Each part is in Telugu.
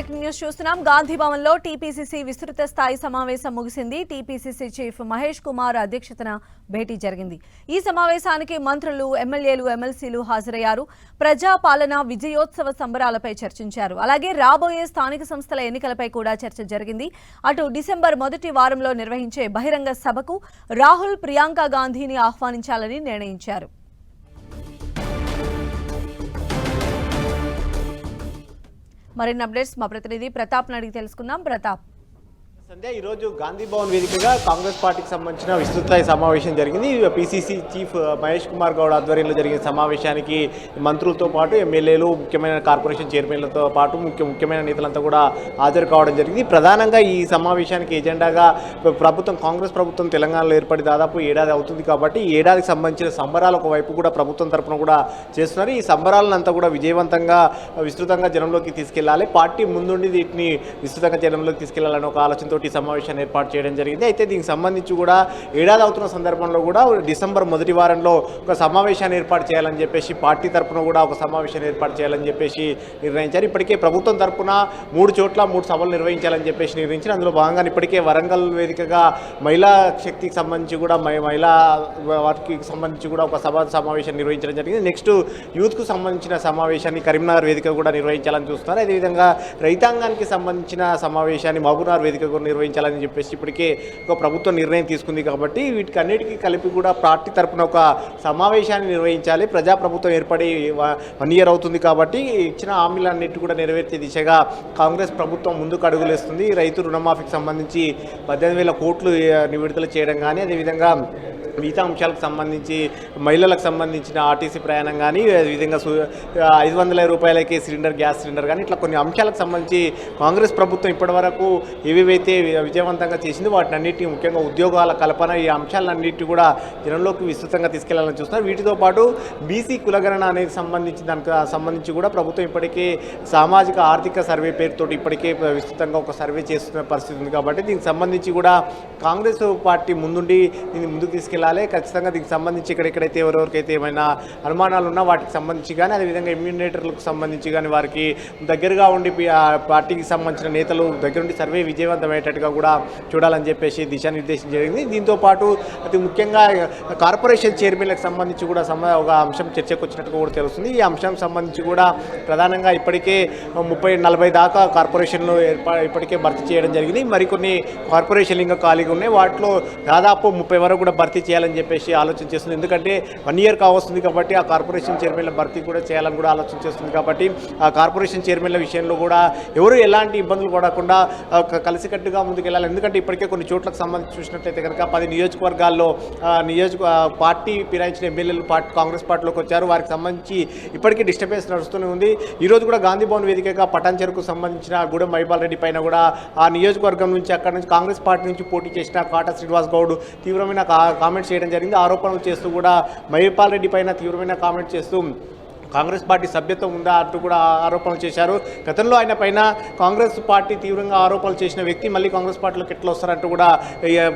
బ్రేకింగ్ న్యూస్ చూస్తున్నాం. గాంధీ భవన్ లో టీపీసీసీ విస్తృత స్థాయి సమావేశం ముగిసింది. టీపీసీసీ చీఫ్ మహేష్ కుమార్ అధ్యక్షతన భేటీ జరిగింది. ఈ సమావేశానికి మంత్రులు, ఎమ్మెల్యేలు, ఎమ్మెల్సీలు హాజరయ్యారు. ప్రజా పాలన విజయోత్సవ సంబరాలపై చర్చించారు. అలాగే రాబోయే స్థానిక సంస్థల ఎన్నికలపై కూడా చర్చ జరిగింది. అటు డిసెంబర్ మొదటి వారంలో నిర్వహించే బహిరంగ సభకు రాహుల్, ప్రియాంక గాంధీని ఆహ్వానించాలని నిర్ణయించారు. మరిన్ని అప్డేట్స్ మా ప్రతినిధి ప్రతాప్ అడిగి తెలుసుకుందాం. ప్రతాప్, సంధ్య, ఈరోజు గాంధీ భవన్ వేదికగా కాంగ్రెస్ పార్టీకి సంబంధించిన విస్తృత సమావేశం జరిగింది. పీసీసీ చీఫ్ మహేష్ కుమార్ గౌడ్ ఆధ్వర్యంలో జరిగిన సమావేశానికి మంత్రులతో పాటు ఎమ్మెల్యేలు, ముఖ్యమైన కార్పొరేషన్ చైర్మన్లతో పాటు ముఖ్యమైన నేతలంతా కూడా హాజరు కావడం జరిగింది. ప్రధానంగా ఈ సమావేశానికి ఎజెండాగా కాంగ్రెస్ ప్రభుత్వం తెలంగాణలో ఏర్పడి దాదాపు ఏడాది అవుతుంది కాబట్టి ఈ ఏడాదికి సంబంధించిన సంబరాలు ఒకవైపు కూడా ప్రభుత్వం తరఫున కూడా చేస్తున్నారు. ఈ సంబరాలంతా కూడా విజయవంతంగా విస్తృతంగా జనంలోకి తీసుకెళ్లాలి, పార్టీ ముందుండి వీటిని విస్తృతంగా జనంలోకి తీసుకెళ్లాలని ఒక ఆలోచనతో సమావేశాన్ని ఏర్పాటు చేయడం జరిగింది. అయితే దీనికి సంబంధించి కూడా ఏడాది అవుతున్న సందర్భంలో కూడా డిసెంబర్ మొదటి వారంలో ఒక సమావేశాన్ని ఏర్పాటు చేయాలని చెప్పేసి పార్టీ తరఫున కూడా ఒక సమావేశాన్ని ఏర్పాటు చేయాలని చెప్పేసి నిర్ణయించారు. ఇప్పటికే ప్రభుత్వం తరఫున 3 చోట్ల 3 సభలు నిర్వహించాలని చెప్పేసి నిర్ణయించారు. అందులో భాగంగా ఇప్పటికే వరంగల్ వేదికగా మహిళా శక్తికి సంబంధించి కూడా మహిళా వారికి సంబంధించి కూడా ఒక సమావేశం నిర్వహించడం జరిగింది. నెక్స్ట్ యూత్కు సంబంధించిన సమావేశాన్ని కరీంనగర్ వేదిక కూడా నిర్వహించాలని చూస్తున్నారు. అదేవిధంగా రైతాంగానికి సంబంధించిన సమావేశాన్ని మహబూబ్నగర్ వేదిక కూడా నిర్వహించాలని చెప్పేసి ఇప్పటికే ఒక ప్రభుత్వం నిర్ణయం తీసుకుంది. కాబట్టి వీటికన్నిటికీ కలిపి కూడా పార్టీ తరఫున ఒక సమావేశాన్ని నిర్వహించాలి. ప్రజాప్రభుత్వం ఏర్పడి 1 ఇయర్ అవుతుంది కాబట్టి ఇచ్చిన హామీలన్నిటి కూడా నెరవేర్చే దిశగా కాంగ్రెస్ ప్రభుత్వం ముందుకు అడుగులేస్తుంది. రైతు రుణమాఫీకి సంబంధించి 18,000 కోట్లు విడుదల చేయడం కానీ, అదేవిధంగా మిగతా అంశాలకు సంబంధించి మహిళలకు సంబంధించిన ఆర్టీసీ ప్రయాణం కానీ, అదేవిధంగా 500 రూపాయలకి గ్యాస్ సిలిండర్ కానీ, ఇట్లా కొన్ని అంశాలకు సంబంధించి కాంగ్రెస్ ప్రభుత్వం ఇప్పటివరకు ఏవేవైతే విజయవంతంగా చేసింది వాటిని అన్నింటినీ, ముఖ్యంగా ఉద్యోగాల కల్పన, ఈ అంశాలన్నింటినీ కూడా జనంలోకి విస్తృతంగా తీసుకెళ్లాలని చూస్తున్నారు. వీటితో పాటు బీసీ కులగణన అనేది దానికి సంబంధించి కూడా ప్రభుత్వం ఇప్పటికే సామాజిక ఆర్థిక సర్వే పేరుతో ఇప్పటికే విస్తృతంగా ఒక సర్వే చేస్తున్న పరిస్థితి ఉంది. కాబట్టి దీనికి సంబంధించి కూడా కాంగ్రెస్ పార్టీ ముందుండి దీన్ని ముందుకు తీసుకెళ్లాలి. ఖచ్చితంగా దీనికి సంబంధించి ఎక్కడెక్కడైతే ఎవరెవరికైతే ఏమైనా అనుమానాలు ఉన్నా వాటికి సంబంధించి కానీ, అదేవిధంగా ఇమ్యూనేటర్లకు సంబంధించి కానీ వారికి దగ్గరగా ఉండి పార్టీకి సంబంధించిన నేతలు దగ్గరుండి సర్వే విజయవంతమయ్యేటట్టుగా కూడా చూడాలని చెప్పేసి దిశానిర్దేశం జరిగింది. దీంతోపాటు అతి ముఖ్యంగా కార్పొరేషన్ చైర్మన్లకు సంబంధించి కూడా ఒక అంశం చర్చకు వచ్చినట్టుగా కూడా తెలుస్తుంది. ఈ అంశం సంబంధించి కూడా ప్రధానంగా ఇప్పటికే 30-40 దాకా కార్పొరేషన్లు ఇప్పటికే భర్తీ చేయడం జరిగింది. మరికొన్ని కార్పొరేషన్లు ఇంకా ఖాళీగా ఉన్నాయి. వాటిలో దాదాపు 30 వరకు కూడా భర్తీ చేయాలని చెప్పేసి ఆలోచన చేస్తుంది. ఎందుకంటే 1 ఇయర్ కావస్తుంది కాబట్టి ఆ కార్పొరేషన్ చైర్మన్ల భర్తీ కూడా చేయాలని కూడా ఆలోచన చేస్తుంది. కాబట్టి ఆ కార్పొరేషన్ చైర్మన్ల విషయంలో కూడా ఎవరు ఎలాంటి ఇబ్బందులు పడకుండా కలిసికట్టుగా ముందుకెళ్ళాలి. ఎందుకంటే ఇప్పటికే కొన్ని చోట్లకు సంబంధించి చూసినట్లయితే కనుక 10 నియోజకవర్గాల్లో పార్టీ ఫిరాయించిన ఎమ్మెల్యేలు కాంగ్రెస్ పార్టీలోకి వచ్చారు. వారికి సంబంధించి ఇప్పటికీ డిస్టర్బెన్స్ నడుస్తూనే ఉంది. ఈరోజు కూడా గాంధీ భవన్ వేదికగా పటాన్ చెరుకు సంబంధించిన గూడెం మైపాల్ రెడ్డి పైన కూడా ఆ నియోజకవర్గం నుంచి, అక్కడ నుంచి కాంగ్రెస్ పార్టీ నుంచి పోటీ చేసిన కాటా శ్రీనివాస్ గౌడ్ తీవ్రమైన కామెంట్స్ చేయడం జరిగింది. ఆరోపణలు చేస్తూ కూడా మైపాల్ రెడ్డి పైన తీవ్రమైన కామెంట్ చేస్తూ కాంగ్రెస్ పార్టీ సభ్యత్వం ఉందా అంటూ కూడా ఆరోపణలు చేశారు. గతంలో ఆయన పైన కాంగ్రెస్ పార్టీ తీవ్రంగా ఆరోపణలు చేసిన వ్యక్తి మళ్ళీ కాంగ్రెస్ పార్టీలోకి ఎట్లా వస్తారంటూ కూడా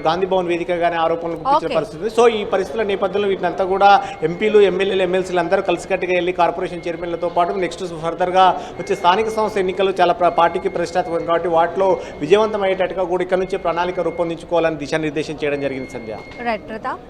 గాంధీ భవన్ వేదికగానే ఆరోపణలు గురించిన పరిస్థితి. సో ఈ పరిస్థితుల నేపథ్యంలో వీటినంతా కూడా ఎంపీలు, ఎమ్మెల్యేలు, ఎమ్మెల్సీలు అందరూ కలిసికట్టుగా వెళ్ళి కార్పొరేషన్ చైర్మన్లతో పాటు నెక్స్ట్ ఫర్దర్గా వచ్చే స్థానిక సంస్థ ఎన్నికలు చాలా పార్టీకి ప్రతిష్టాత్మకం కాబట్టి వాటిలో విజయవంతం అయ్యేటట్టుగా కూడా ఇక్కడ నుంచి ప్రణాళిక రూపొందించుకోవాలని దిశానిర్దేశం చేయడం జరిగింది. సంధ్య. రైట్ ప్రతాప్.